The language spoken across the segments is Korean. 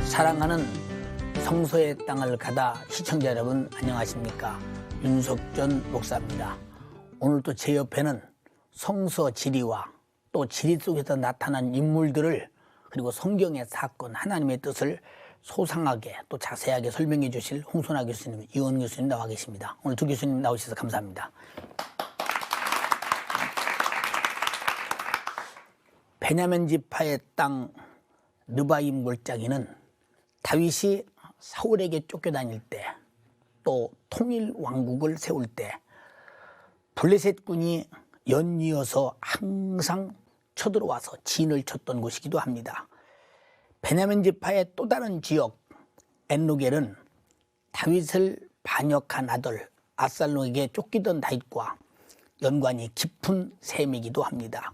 사랑하는 성서의 땅을 가다 시청자 여러분 안녕하십니까? 윤석전 목사입니다. 오늘도 제 옆에는 성서 지리와 또 지리 속에서 나타난 인물들을 그리고 성경의 사건 하나님의 뜻을 소상하게 또 자세하게 설명해 주실 홍순아 교수님, 이원 교수님 나와 계십니다. 오늘 두 교수님 나오셔서 감사합니다. 베냐민 지파의 땅 르바임 골짜기는 다윗이 사울에게 쫓겨다닐 때 또 통일 왕국을 세울 때 블레셋군이 연이어서 항상 쳐들어와서 진을 쳤던 곳이기도 합니다. 베냐민 지파의 또 다른 지역 엔로겔은 다윗을 반역한 아들 압살롬에게 쫓기던 다윗과 연관이 깊은 셈이기도 합니다.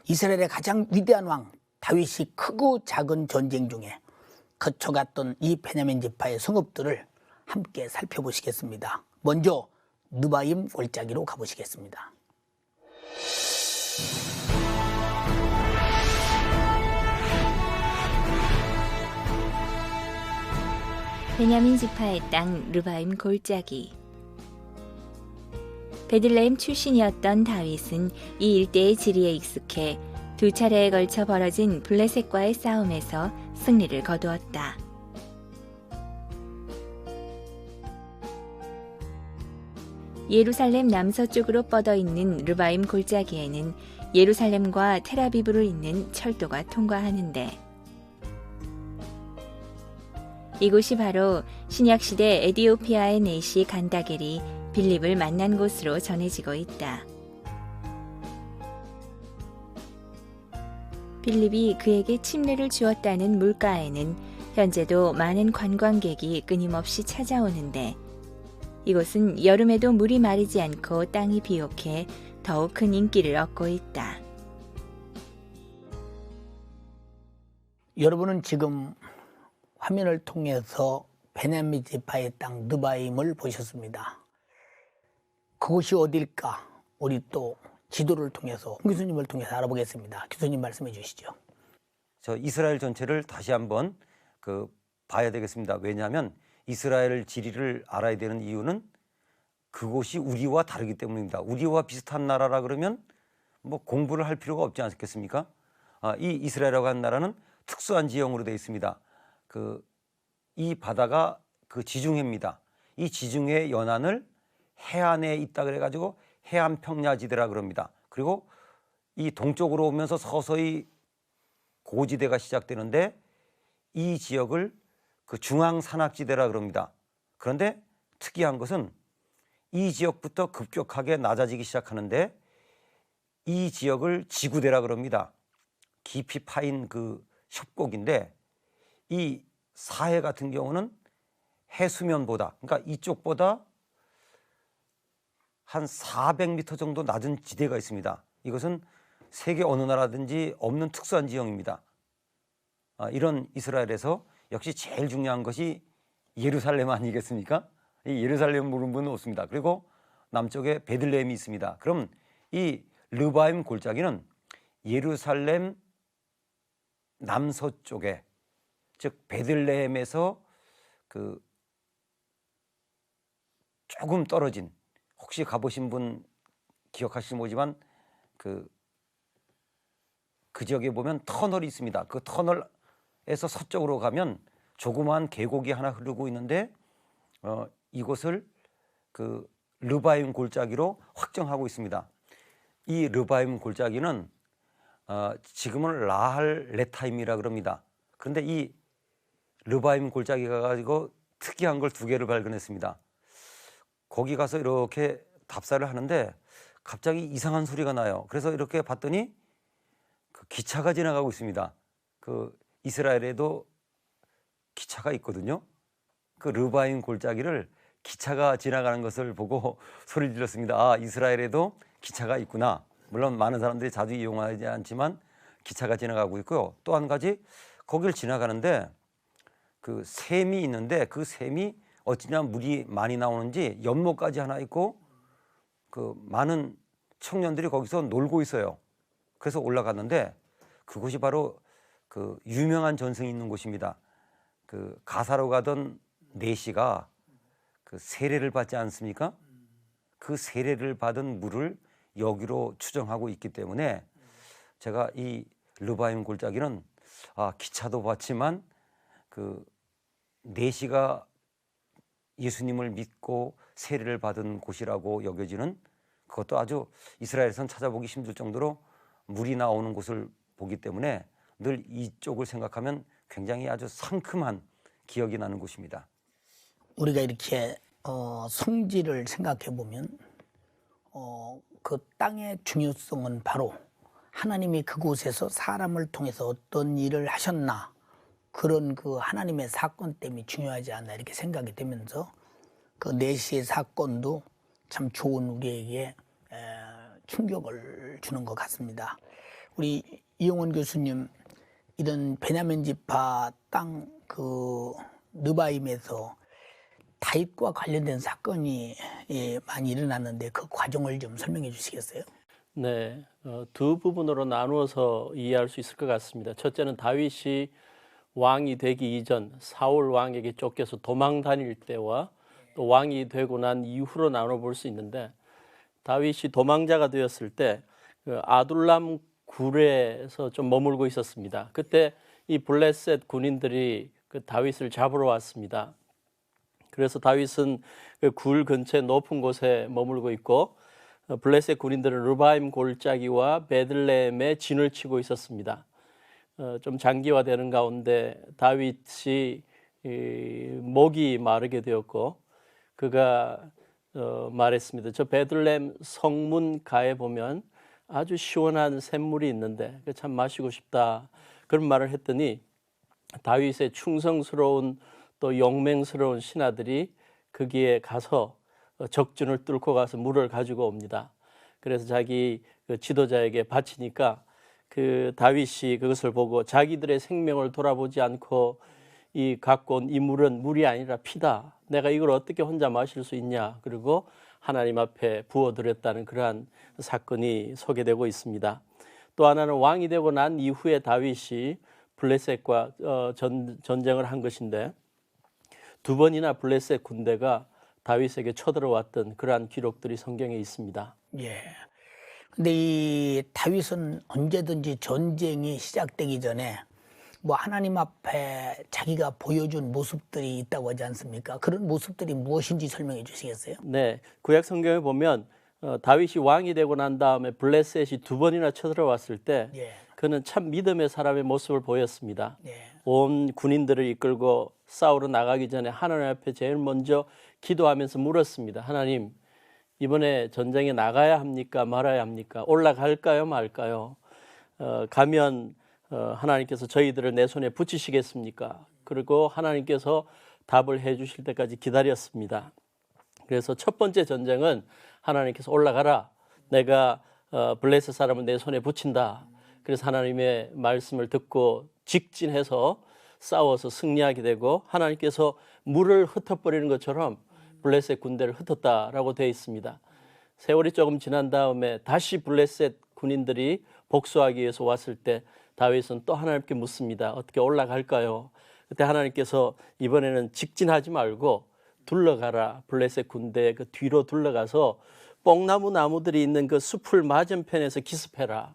이스라엘의 가장 위대한 왕 다윗이 크고 작은 전쟁 중에 거쳐갔던 이 베냐민 지파의 성읍들을 함께 살펴보시겠습니다. 먼저 르바임 골짜기로 가보시겠습니다. 베냐민 지파의 땅 르바임 골짜기. 베들레헴 출신이었던 다윗은 이 일대의 지리에 익숙해 두 차례에 걸쳐 벌어진 블레셋과의 싸움에서 승리를 거두었다. 예루살렘 남서쪽으로 뻗어 있는 르바임 골짜기에는 예루살렘과 텔아비브를 잇는 철도가 통과하는데 이곳이 바로 신약시대 에디오피아의 내시 간다겔이 빌립을 만난 곳으로 전해지고 있다. 빌립이 그에게 침례를 주었다는 물가에는 현재도 많은 관광객이 끊임없이 찾아오는데 이곳은 여름에도 물이 마르지 않고 땅이 비옥해 더욱 큰 인기를 얻고 있다. 여러분은 지금 화면을 통해서 베냐민 지파의 땅 르바임을 보셨습니다. 그곳이 어딜까? 우리 또 지도를 통해서 홍 교수님을 통해서 알아보겠습니다. 교수님 말씀해 주시죠. 저 이스라엘 전체를 다시 한번 봐야 되겠습니다. 왜냐하면 이스라엘 지리를 알아야 되는 이유는 그곳이 우리와 다르기 때문입니다. 우리와 비슷한 나라라 그러면 뭐 공부를 할 필요가 없지 않겠습니까? 이 이스라엘이라고 하는 나라는 특수한 지형으로 되어 있습니다. 이 바다가 그 지중해입니다. 이 지중해 연안을 해안에 있다 그래가지고 해안 평야지대라 그럽니다. 그리고 이 동쪽으로 오면서 서서히 고지대가 시작되는데 이 지역을 그 중앙산악지대라 그럽니다. 그런데 특이한 것은 이 지역부터 급격하게 낮아지기 시작하는데 이 지역을 지구대라 그럽니다. 깊이 파인 그 협곡인데 이 사해 같은 경우는 해수면보다 그러니까 이쪽보다 한 400m 정도 낮은 지대가 있습니다. 이것은 세계 어느 나라든지 없는 특수한 지형입니다. 이런 이스라엘에서 역시 제일 중요한 것이 예루살렘 아니겠습니까? 이 예루살렘 모르는 분은 없습니다. 그리고 남쪽에 베들레헴이 있습니다. 그럼 이 르바임 골짜기는 예루살렘 남서쪽에 즉 베들레헴에서 조금 떨어진 혹시 가보신 분 기억하시지 모르지만 그 지역에 보면 터널이 있습니다. 그 터널에서 서쪽으로 가면 조그마한 계곡이 하나 흐르고 있는데 이곳을 그 르바임 골짜기로 확정하고 있습니다. 이 르바임 골짜기는 지금은 라할 레타임이라 그럽니다. 그런데 이 르바임 골짜기가 가지고 특이한 걸 두 개를 발견했습니다. 거기 가서 이렇게 답사를 하는데 갑자기 이상한 소리가 나요. 그래서 이렇게 봤더니 그 기차가 지나가고 있습니다. 그 이스라엘에도 기차가 있거든요. 그 르바임 골짜기를 기차가 지나가는 것을 보고 소리 질렀습니다. 이스라엘에도 기차가 있구나. 물론 많은 사람들이 자주 이용하지 않지만 기차가 지나가고 있고요. 또 한 가지 거길 지나가는데 그 샘이 있는데 그 샘이 어찌나 물이 많이 나오는지 연못까지 하나 있고 그 많은 청년들이 거기서 놀고 있어요. 그래서 올라갔는데 그곳이 바로 그 유명한 전승이 있는 곳입니다. 그 가사로 가던 내시가 그 세례를 받지 않습니까? 그 세례를 받은 물을 여기로 추정하고 있기 때문에 제가 이 르바임 골짜기는 기차도 봤지만 그 내시가 예수님을 믿고 세례를 받은 곳이라고 여겨지는, 그것도 아주 이스라엘에선 찾아보기 힘들 정도로 물이 나오는 곳을 보기 때문에 늘 이쪽을 생각하면 굉장히 아주 상큼한 기억이 나는 곳입니다. 우리가 이렇게 성지를 생각해 보면 그 땅의 중요성은 바로 하나님이 그곳에서 사람을 통해서 어떤 일을 하셨나, 그런 그 하나님의 사건 때문에 중요하지 않나 이렇게 생각이 되면서 그 내시의 사건도 참 좋은 우리에게 충격을 주는 것 같습니다. 우리 이용원 교수님, 이런 베냐민 지파 땅 그 느바임에서 다윗과 관련된 사건이 많이 일어났는데 그 과정을 좀 설명해 주시겠어요? 네, 두 부분으로 나누어서 이해할 수 있을 것 같습니다. 첫째는 다윗이 왕이 되기 이전 사울 왕에게 쫓겨서 도망 다닐 때와 또 왕이 되고 난 이후로 나눠볼 수 있는데, 다윗이 도망자가 되었을 때 아둘람 굴에서 좀 머물고 있었습니다. 그때 이 블레셋 군인들이 그 다윗을 잡으러 왔습니다. 그래서 다윗은 그 굴 근처에 높은 곳에 머물고 있고, 블레셋 군인들은 르바임 골짜기와 베들레헴에 진을 치고 있었습니다. 좀 장기화되는 가운데 다윗이 목이 마르게 되었고, 그가 말했습니다. 저 베들레헴 성문가에 보면 아주 시원한 샘물이 있는데 참 마시고 싶다, 그런 말을 했더니 다윗의 충성스러운 또 용맹스러운 신하들이 거기에 가서 적준을 뚫고 가서 물을 가지고 옵니다. 그래서 자기 그 지도자에게 바치니까 그 다윗이 그것을 보고 자기들의 생명을 돌아보지 않고 이 갖고 온 이 물은 물이 아니라 피다, 내가 이걸 어떻게 혼자 마실 수 있냐, 그리고 하나님 앞에 부어드렸다는 그러한 사건이 소개되고 있습니다. 또 하나는 왕이 되고 난 이후에 다윗이 블레셋과 전쟁을 한 것인데, 두 번이나 블레셋 군대가 다윗에게 쳐들어왔던 그러한 기록들이 성경에 있습니다. 예. 근데 이 다윗은 언제든지 전쟁이 시작되기 전에 뭐 하나님 앞에 자기가 보여준 모습들이 있다고 하지 않습니까? 그런 모습들이 무엇인지 설명해 주시겠어요? 네, 구약 성경에 보면 다윗이 왕이 되고 난 다음에 블레셋이 두 번이나 쳐들어왔을 때 예. 그는 참 믿음의 사람의 모습을 보였습니다. 예. 온 군인들을 이끌고 싸우러 나가기 전에 하나님 앞에 제일 먼저 기도하면서 물었습니다. 하나님, 이번에 전쟁에 나가야 합니까? 말아야 합니까? 올라갈까요? 말까요? 가면 하나님께서 저희들을 내 손에 붙이시겠습니까? 그리고 하나님께서 답을 해 주실 때까지 기다렸습니다. 그래서 첫 번째 전쟁은 하나님께서 올라가라, 내가 블레셋 사람을 내 손에 붙인다. 그래서 하나님의 말씀을 듣고 직진해서 싸워서 승리하게 되고, 하나님께서 물을 흩어버리는 것처럼 블레셋 군대를 흩었다라고 되어 있습니다. 세월이 조금 지난 다음에 다시 블레셋 군인들이 복수하기 위해서 왔을 때 다윗은 또 하나님께 묻습니다. 어떻게 올라갈까요? 그때 하나님께서 이번에는 직진하지 말고 둘러가라, 블레셋 군대 그 뒤로 둘러가서 뽕나무 나무들이 있는 그 숲을 맞은편에서 기습해라.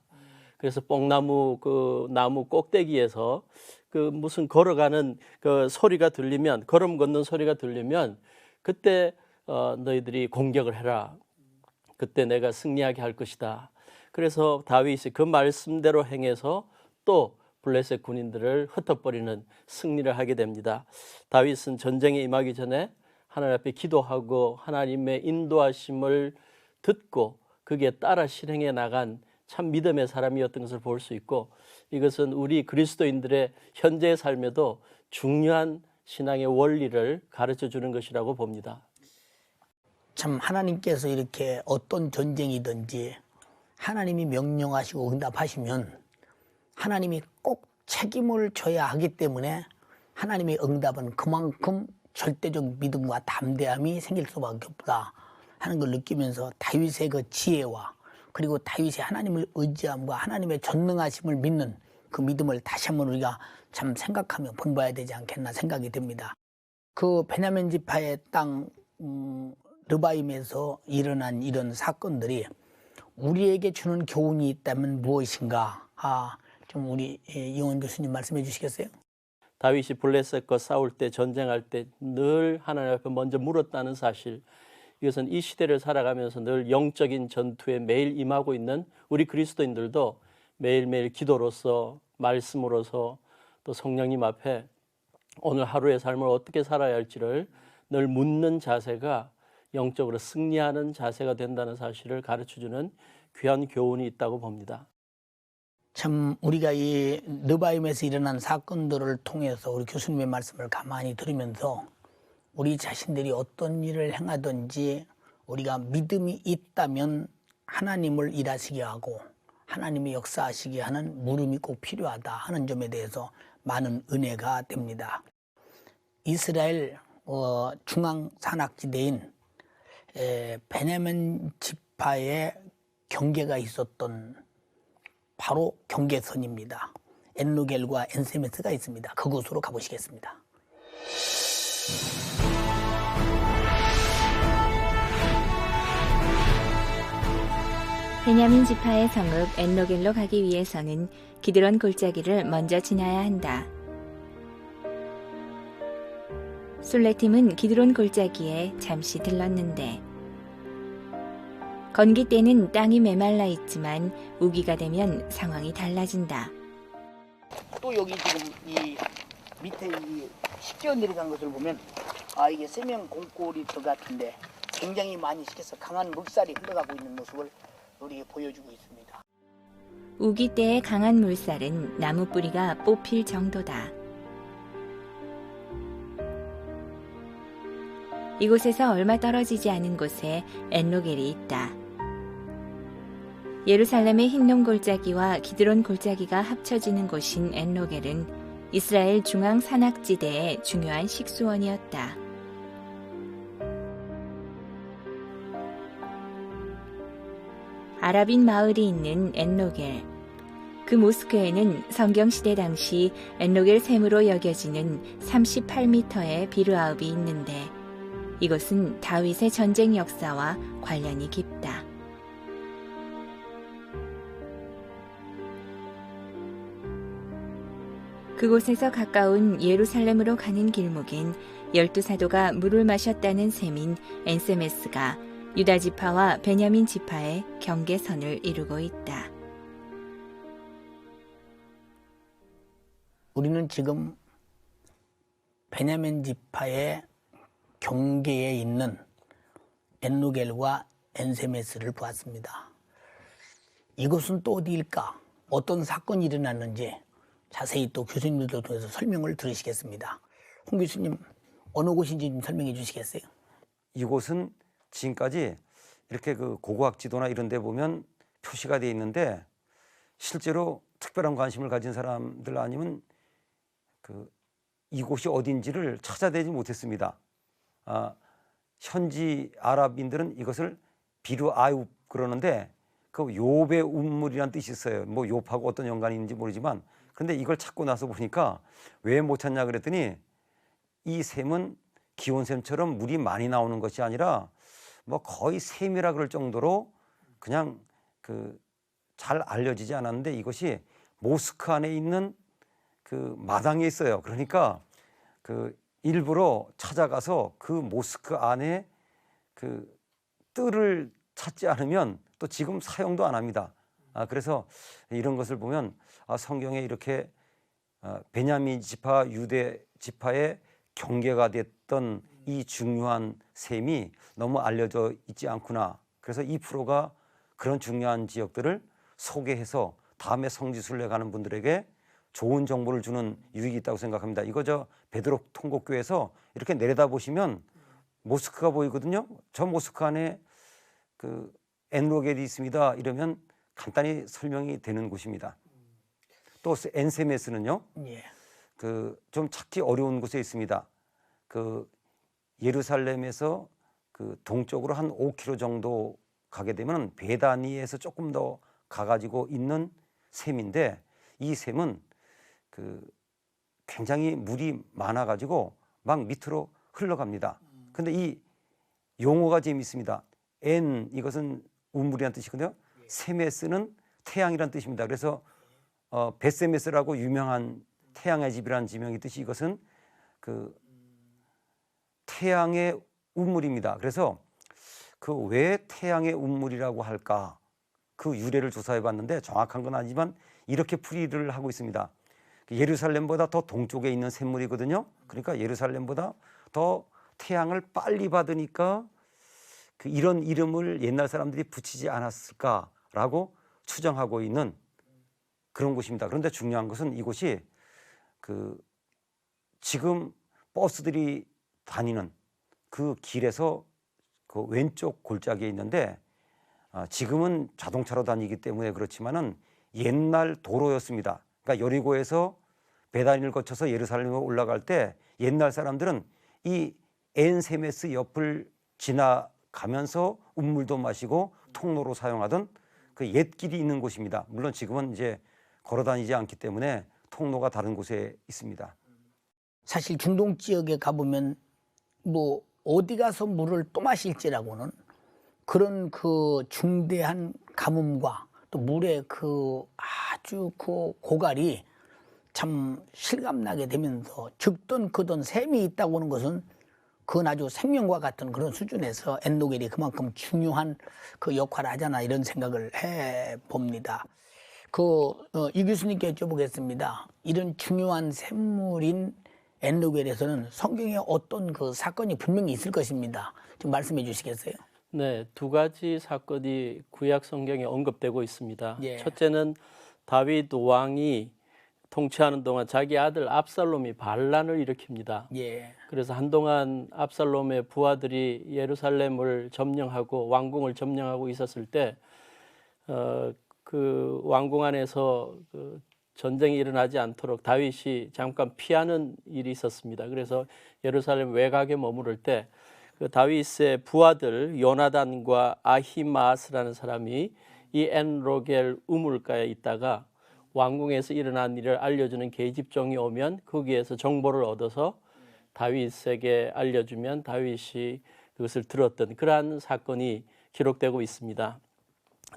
그래서 뽕나무 그 나무 꼭대기에서 그 무슨 걸어가는 그 소리가 들리면, 걸음 걷는 소리가 들리면 그때 너희들이 공격을 해라. 그때 내가 승리하게 할 것이다. 그래서 다윗이 그 말씀대로 행해서 또 블레셋 군인들을 흩어버리는 승리를 하게 됩니다. 다윗은 전쟁에 임하기 전에 하나님 앞에 기도하고 하나님의 인도하심을 듣고 거기에 따라 실행해 나간 참 믿음의 사람이었던 것을 볼 수 있고, 이것은 우리 그리스도인들의 현재의 삶에도 중요한 신앙의 원리를 가르쳐 주는 것이라고 봅니다. 참 하나님께서 이렇게 어떤 전쟁이든지 하나님이 명령하시고 응답하시면 하나님이 꼭 책임을 져야 하기 때문에 하나님의 응답은 그만큼 절대적 믿음과 담대함이 생길 수밖에 없다 하는 걸 느끼면서 다윗의 그 지혜와 그리고 다윗의 하나님을 의지함과 하나님의 전능하심을 믿는 그 믿음을 다시 한번 우리가 참 생각하며 본봐야 되지 않겠나 생각이 듭니다. 그 베냐민 지파의 땅 르바임에서 일어난 이런 사건들이 우리에게 주는 교훈이 있다면 무엇인가? 좀 우리 이용원 교수님 말씀해 주시겠어요? 다윗이 블레셋과 싸울 때, 전쟁할 때 늘 하나님 앞에 먼저 물었다는 사실, 이것은 이 시대를 살아가면서 늘 영적인 전투에 매일 임하고 있는 우리 그리스도인들도 매일매일 기도로서, 말씀으로서, 또 성령님 앞에 오늘 하루의 삶을 어떻게 살아야 할지를 늘 묻는 자세가 영적으로 승리하는 자세가 된다는 사실을 가르쳐주는 귀한 교훈이 있다고 봅니다. 참 우리가 이 르바임에서 일어난 사건들을 통해서 우리 교수님의 말씀을 가만히 들으면서 우리 자신들이 어떤 일을 행하든지 우리가 믿음이 있다면 하나님을 일하시게 하고 하나님이 역사하시게 하는 물음이 꼭 필요하다 하는 점에 대해서 많은 은혜가 됩니다. 이스라엘 중앙 산악지대인 베냐민 지파의 경계가 있었던 바로 경계선입니다. 엔로겔과 엔세메스가 있습니다. 그곳으로 가보시겠습니다. 베냐민 지파의 성읍 엔로겔로 가기 위해서는 기드론 골짜기를 먼저 지나야 한다. 술레팀은 기드론 골짜기에 잠시 들렀는데 건기 때는 땅이 메말라 있지만 우기가 되면 상황이 달라진다. 또 여기 지금 이 밑에 이 식지어 내려간 것을 보면 이게 세면 공골이 같은데 굉장히 많이 식혀서 강한 물살이 흘러가고 있는 모습을 우리에게 보여주고 있습니다. 우기 때의 강한 물살은 나무 뿌리가 뽑힐 정도다. 이곳에서 얼마 떨어지지 않은 곳에 엔로겔이 있다. 예루살렘의 흰놈 골짜기와 기드론 골짜기가 합쳐지는 곳인 엔로겔은 이스라엘 중앙 산악지대의 중요한 식수원이었다. 아랍인 마을이 있는 엔로겔. 그 모스크에는 성경시대 당시 엔로겔 샘으로 여겨지는 38m의 비르아읍이 있는데 이것은 다윗의 전쟁 역사와 관련이 깊다. 그곳에서 가까운 예루살렘으로 가는 길목엔 12사도가 물을 마셨다는 셈인 엔세메스가 유다 지파와 베냐민 지파의 경계선을 이루고 있다. 우리는 지금 베냐민 지파의 경계에 있는 엔로겔과 엔세메스를 보았습니다. 이곳은 또 어디일까? 어떤 사건이 일어났는지 자세히 또 교수님들도 통해서 설명을 들으시겠습니다. 홍 교수님, 어느 곳인지 좀 설명해 주시겠어요? 이곳은 지금까지 이렇게 그 고고학 지도나 이런 데 보면 표시가 되어 있는데 실제로 특별한 관심을 가진 사람들 아니면 이곳이 어딘지를 찾아내지 못했습니다. 현지 아랍인들은 이것을 비루 아윳 그러는데 그 욥의 운물이라는 뜻이 있어요. 뭐 욥하고 어떤 연관이 있는지 모르지만 그런데 이걸 찾고 나서 보니까 왜 못 찾냐 그랬더니 이 샘은 기온샘처럼 물이 많이 나오는 것이 아니라 뭐 거의 샘이라 그럴 정도로 그냥 잘 알려지지 않았는데 이것이 모스크 안에 있는 그 마당에 있어요. 그러니까 일부러 찾아가서 그 모스크 안에 그 뜰을 찾지 않으면 또 지금 사용도 안 합니다. 그래서 이런 것을 보면 성경에 이렇게 베냐민 지파, 유대 지파의 경계가 됐던 이 중요한 셈이 너무 알려져 있지 않구나. 그래서 이 프로가 그런 중요한 지역들을 소개해서 다음에 성지순례 가는 분들에게 좋은 정보를 주는 유익이 있다고 생각합니다. 이거 베드로 통곡교에서 이렇게 내려다 보시면 모스크가 보이거든요. 저 모스크 안에 엔로겔이 있습니다. 이러면 간단히 설명이 되는 곳입니다. 또 엔세메스는요. 예. 좀 찾기 어려운 곳에 있습니다. 예루살렘에서 동쪽으로 한 5km 정도 가게 되면 베다니에서 조금 더 가가지고 있는 셈인데 이 샘은 그 굉장히 물이 많아가지고 막 밑으로 흘러갑니다. 근데 이 용어가 재미있습니다. N 이것은 우물이라는 뜻이거든요. 세메스는 태양이라는 뜻입니다. 그래서 베세메스라고 유명한 태양의 집이라는 지명이 있듯이 이것은 그 태양의 운물입니다. 그래서 그 왜 태양의 운물이라고 할까? 그 유래를 조사해 봤는데 정확한 건 아니지만 이렇게 풀이를 하고 있습니다. 예루살렘보다 더 동쪽에 있는 샘물이거든요. 그러니까 예루살렘보다 더 태양을 빨리 받으니까 그 이런 이름을 옛날 사람들이 붙이지 않았을까라고 추정하고 있는 그런 곳입니다. 그런데 중요한 것은 이곳이 그 지금 버스들이 다니는 그 길에서 그 왼쪽 골짜기에 있는데 지금은 자동차로 다니기 때문에 그렇지만은 옛날 도로였습니다. 그러니까 여리고에서 베다니를 거쳐서 예루살렘으로 올라갈 때 옛날 사람들은 이 엔세메스 옆을 지나가면서 운물도 마시고 통로로 사용하던 그 옛길이 있는 곳입니다. 물론 지금은 이제 걸어 다니지 않기 때문에 통로가 다른 곳에 있습니다. 사실 중동 지역에 가보면 뭐 어디 가서 물을 또 마실지라고는 그런 그 중대한 가뭄과 또 물의 그 아주 그 고갈이 참 실감나게 되면서 적던 크던 샘이 있다고 하는 것은 그건 아주 생명과 같은 그런 수준에서 엔노겔이 그만큼 중요한 그 역할을 하잖아 이런 생각을 해 봅니다. 이 교수님께 여쭤보겠습니다. 이런 중요한 샘물인 엔노겔에서는 성경에 어떤 그 사건이 분명히 있을 것입니다. 좀 말씀해 주시겠어요? 네, 두 가지 사건이 구약 성경에 언급되고 있습니다. 예. 첫째는 다윗 왕이 통치하는 동안 자기 아들 압살롬이 반란을 일으킵니다. 예. 그래서 한동안 압살롬의 부하들이 예루살렘을 점령하고 왕궁을 점령하고 있었을 때 그 왕궁 안에서 그 전쟁이 일어나지 않도록 다윗이 잠깐 피하는 일이 있었습니다. 그래서 예루살렘 외곽에 머무를 때 그 다윗의 부하들 요나단과 아히마스라는 사람이 이 엔로겔 우물가에 있다가 왕궁에서 일어난 일을 알려주는 계집종이 오면 거기에서 정보를 얻어서 다윗에게 알려주면 다윗이 그것을 들었던 그러한 사건이 기록되고 있습니다.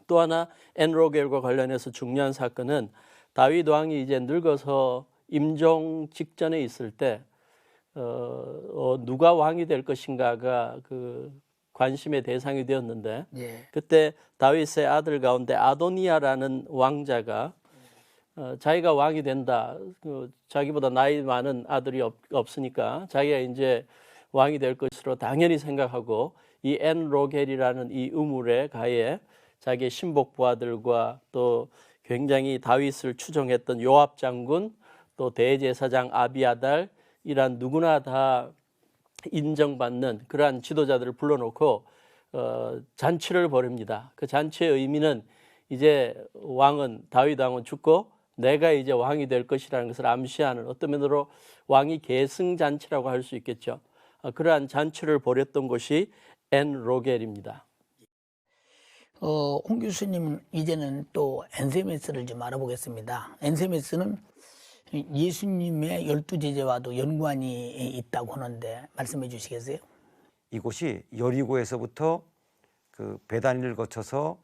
또 하나 엔로겔과 관련해서 중요한 사건은 다윗 왕이 이제 늙어서 임종 직전에 있을 때 누가 왕이 될 것인가가 그 관심의 대상이 되었는데 예. 그때 다윗의 아들 가운데 아도니아라는 왕자가 자기가 왕이 된다. 자기보다 나이 많은 아들이 없으니까 자기가 이제 왕이 될 것으로 당연히 생각하고 이 엔로겔이라는 이 우물에 가에 자기의 신복 부하들과 또 굉장히 다윗을 추종했던 요압 장군 또 대제사장 아비아달 이란 누구나 다 인정받는 그러한 지도자들을 불러놓고 잔치를 벌입니다. 그 잔치의 의미는 이제 다윗 왕은 죽고 내가 이제 왕이 될 것이라는 것을 암시하는 어떤 면으로 왕위 계승 잔치라고 할 수 있겠죠. 그러한 잔치를 벌였던 곳이 엔로겔입니다. 홍 교수님은 이제는 또 엔세메스를 좀 알아보겠습니다. 엔세메스는 예수님의 12제자와도 연관이 있다고 하는데 말씀해 주시겠어요? 이곳이 여리고에서부터 그 베다니를 거쳐서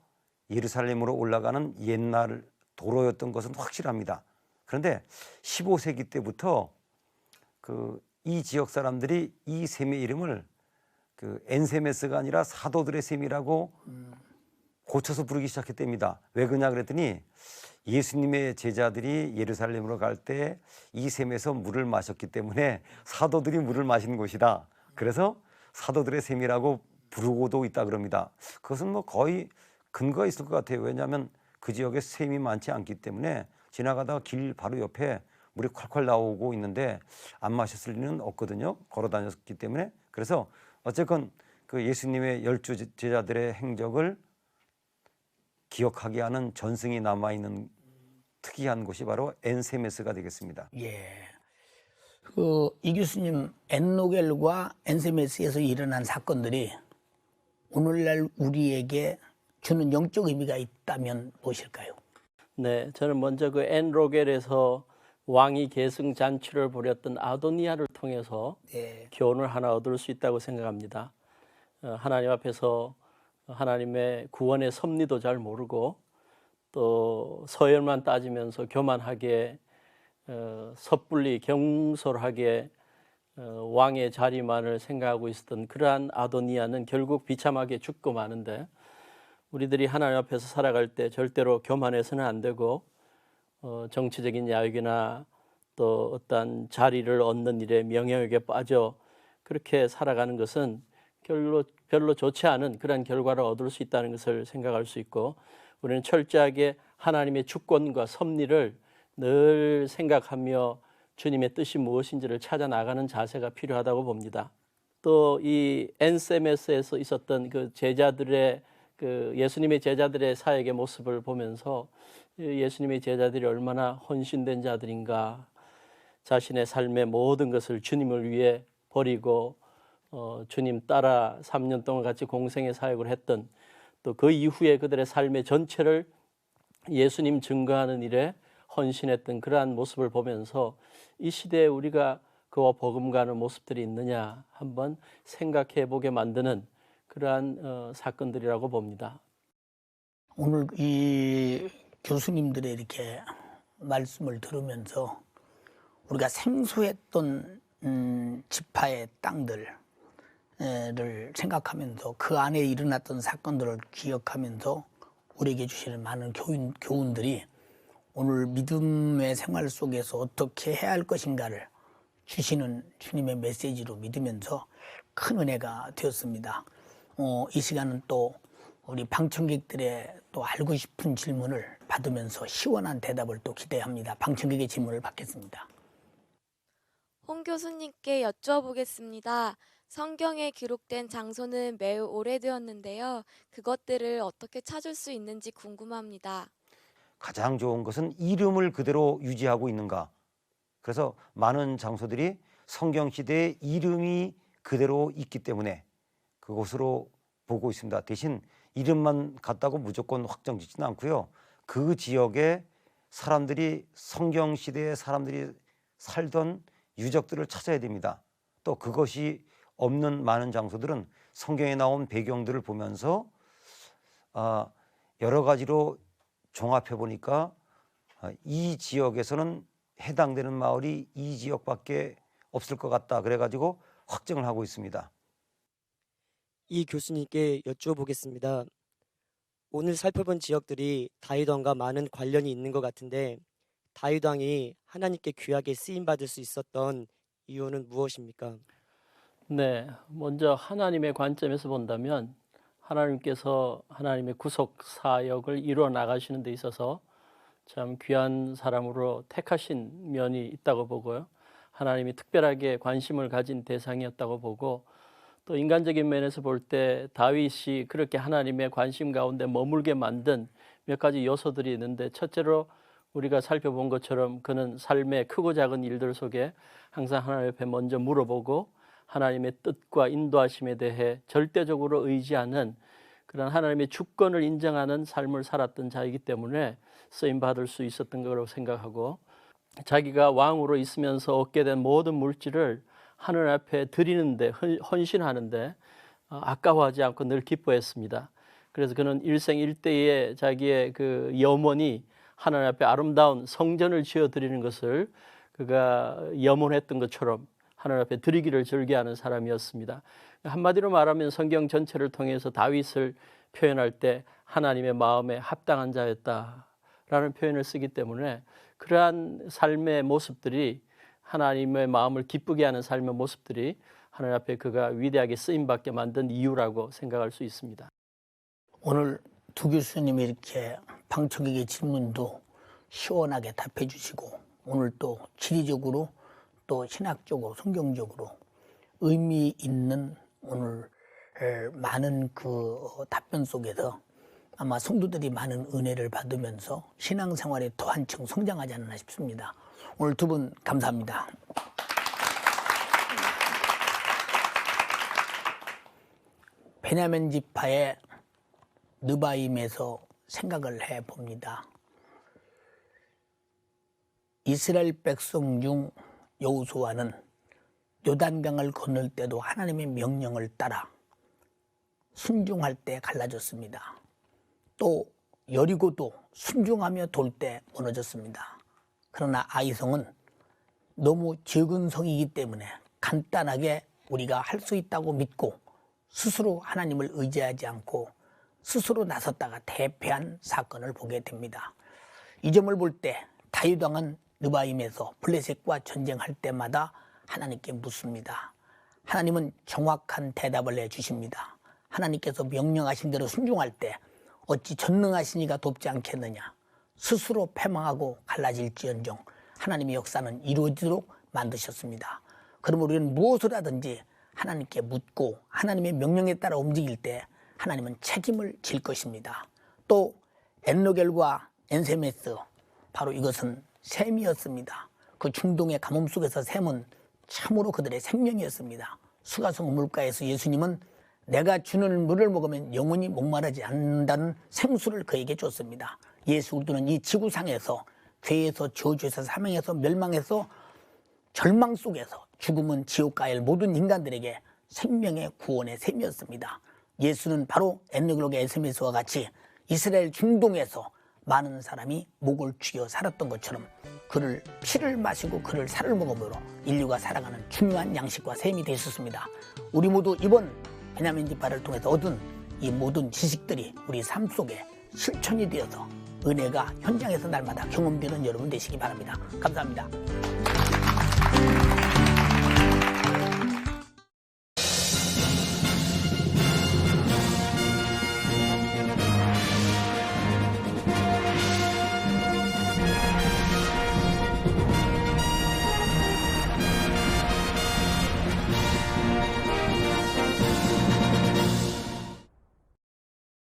예루살렘으로 올라가는 옛날 도로였던 것은 확실합니다. 그런데 15세기 때부터 이 지역 사람들이 이 샘의 이름을 그 엔세메스가 아니라 사도들의 샘이라고 고쳐서 부르기 시작했답니다. 왜 그러냐 그랬더니 예수님의 제자들이 예루살렘으로 갈 때 이 샘에서 물을 마셨기 때문에 사도들이 물을 마시는 곳이다. 그래서 사도들의 샘이라고 부르고도 있다 그럽니다. 그것은 뭐 거의 근거가 있을 것 같아요. 왜냐하면 그 지역에 샘이 많지 않기 때문에 지나가다가 길 바로 옆에 물이 콸콸 나오고 있는데 안 마셨을 리는 없거든요. 걸어 다녔기 때문에. 그래서 어쨌건 그 예수님의 12 제자들의 행적을 기억하게 하는 전승이 남아있는 특이한 곳이 바로 엔세메스가 되겠습니다. 예. 이 교수님, 엔노겔과 엔세메스에서 일어난 사건들이 오늘날 우리에게 주는 영적 의미가 있다면 무엇일까요? 네, 저는 먼저 그 엔로겔에서 왕이 계승 잔치를 벌였던 아도니아를 통해서 예. 교훈을 하나 얻을 수 있다고 생각합니다. 하나님 앞에서 하나님의 구원의 섭리도 잘 모르고 또 서열만 따지면서 교만하게 섣불리 경솔하게 왕의 자리만을 생각하고 있었던 그러한 아도니아는 결국 비참하게 죽고 마는데, 우리들이 하나님 앞에서 살아갈 때 절대로 교만해서는 안 되고 정치적인 야욕이나 또 어떤 자리를 얻는 일에 명예욕에 빠져 그렇게 살아가는 것은 별로 좋지 않은 그런 결과를 얻을 수 있다는 것을 생각할 수 있고, 우리는 철저하게 하나님의 주권과 섭리를 늘 생각하며 주님의 뜻이 무엇인지를 찾아 나가는 자세가 필요하다고 봅니다. 또 이 엔세메스에서 있었던 그 제자들의 그 예수님의 제자들의 사역의 모습을 보면서 예수님의 제자들이 얼마나 헌신된 자들인가, 자신의 삶의 모든 것을 주님을 위해 버리고 주님 따라 3년 동안 같이 공생의 사역을 했던, 또 그 이후에 그들의 삶의 전체를 예수님 증거하는 일에 헌신했던 그러한 모습을 보면서 이 시대에 우리가 그와 버금가는 모습들이 있느냐 한번 생각해 보게 만드는 그러한 사건들이라고 봅니다. 오늘 이 교수님들의 이렇게 말씀을 들으면서 우리가 생소했던 지파의 땅들을 생각하면서 그 안에 일어났던 사건들을 기억하면서 우리에게 주시는 많은 교훈들이 오늘 믿음의 생활 속에서 어떻게 해야 할 것인가를 주시는 주님의 메시지로 믿으면서 큰 은혜가 되었습니다. 이 시간은 또 우리 방청객들의 또 알고 싶은 질문을 받으면서 시원한 대답을 또 기대합니다. 방청객의 질문을 받겠습니다. 홍 교수님께 여쭈어보겠습니다. 성경에 기록된 장소는 매우 오래되었는데요. 그것들을 어떻게 찾을 수 있는지 궁금합니다. 가장 좋은 것은 이름을 그대로 유지하고 있는가. 그래서 많은 장소들이 성경 시대의 이름이 그대로 있기 때문에 그곳으로 보고 있습니다. 대신 이름만 같다고 무조건 확정짓지는 않고요. 그 지역에 사람들이 성경 시대의 사람들이 살던 유적들을 찾아야 됩니다. 또 그것이 없는 많은 장소들은 성경에 나온 배경들을 보면서 여러 가지로 종합해 보니까 이 지역에서는 해당되는 마을이 이 지역밖에 없을 것 같다. 그래가지고 확정을 하고 있습니다. 이 교수님께 여쭈어보겠습니다. 오늘 살펴본 지역들이 다윗 왕과 많은 관련이 있는 것 같은데 다윗 왕이 하나님께 귀하게 쓰임받을 수 있었던 이유는 무엇입니까? 네, 먼저 하나님의 관점에서 본다면 하나님께서 하나님의 구속 사역을 이루어 나가시는 데 있어서 참 귀한 사람으로 택하신 면이 있다고 보고요. 하나님이 특별하게 관심을 가진 대상이었다고 보고, 또 인간적인 면에서 볼 때 다윗이 그렇게 하나님의 관심 가운데 머물게 만든 몇 가지 요소들이 있는데, 첫째로 우리가 살펴본 것처럼 그는 삶의 크고 작은 일들 속에 항상 하나님 앞에 먼저 물어보고 하나님의 뜻과 인도하심에 대해 절대적으로 의지하는 그런 하나님의 주권을 인정하는 삶을 살았던 자이기 때문에 쓰임받을 수 있었던 거라고 생각하고, 자기가 왕으로 있으면서 얻게 된 모든 물질을 하늘 앞에 드리는데, 헌신하는데 아까워하지 않고 늘 기뻐했습니다. 그래서 그는 일생일대에 자기의 그 염원이 하나님 앞에 아름다운 성전을 지어 드리는 것을 그가 염원했던 것처럼 하나님 앞에 드리기를 즐겨하는 사람이었습니다. 한마디로 말하면 성경 전체를 통해서 다윗을 표현할 때 하나님의 마음에 합당한 자였다라는 표현을 쓰기 때문에 그러한 삶의 모습들이, 하나님의 마음을 기쁘게 하는 삶의 모습들이 하나님 앞에 그가 위대하게 쓰임받게 만든 이유라고 생각할 수 있습니다. 오늘 두 교수님이 이렇게 방청객의 질문도 시원하게 답해 주시고, 오늘 또 지리적으로 또 신학적으로 성경적으로 의미 있는 오늘 많은 그 답변 속에서 아마 성도들이 많은 은혜를 받으면서 신앙생활에 더 한층 성장하지 않나 싶습니다. 오늘 두 분 감사합니다. 베냐민 지파의 느바임에서 생각을 해봅니다. 이스라엘 백성 중 여호수아는 요단강을 건널 때도 하나님의 명령을 따라 순종할 때 갈라졌습니다. 또 여리고도 순종하며 돌 때 무너졌습니다. 그러나 아이성은 너무 적은 성이기 때문에 간단하게 우리가 할 수 있다고 믿고 스스로 하나님을 의지하지 않고 스스로 나섰다가 대패한 사건을 보게 됩니다. 이 점을 볼 때 다윗 왕은 르바임에서 블레셋과 전쟁할 때마다 하나님께 묻습니다. 하나님은 정확한 대답을 해주십니다. 하나님께서 명령하신 대로 순종할 때 어찌 전능하신 이가 돕지 않겠느냐. 스스로 패망하고 갈라질지언정 하나님의 역사는 이루어지도록 만드셨습니다. 그러므로 우리는 무엇을 하든지 하나님께 묻고 하나님의 명령에 따라 움직일 때 하나님은 책임을 질 것입니다. 또 엔로겔과 엔세메스, 바로 이것은 샘이었습니다. 그 중동의 가뭄 속에서 샘은 참으로 그들의 생명이었습니다. 수가성 물가에서 예수님은 내가 주는 물을 먹으면 영원히 목마르지 않는다는 생수를 그에게 줬습니다. 예수 그리스도는 이 지구상에서 죄에서 저주에서 사망에서 멸망에서 절망 속에서 죽음은 지옥 가야 할 모든 인간들에게 생명의 구원의 샘이었습니다. 예수는 바로 엔로겔과 엔세메스와 같이 이스라엘 중동에서 많은 사람이 목을 죽여 살았던 것처럼 그를 피를 마시고 그를 살을 먹음으로 인류가 살아가는 중요한 양식과 샘이 되셨습니다. 우리 모두 이번 베냐민 지파를 통해서 얻은 이 모든 지식들이 우리 삶 속에 실천이 되어서 은혜가 현장에서 날마다 경험되는 여러분 되시기 바랍니다. 감사합니다.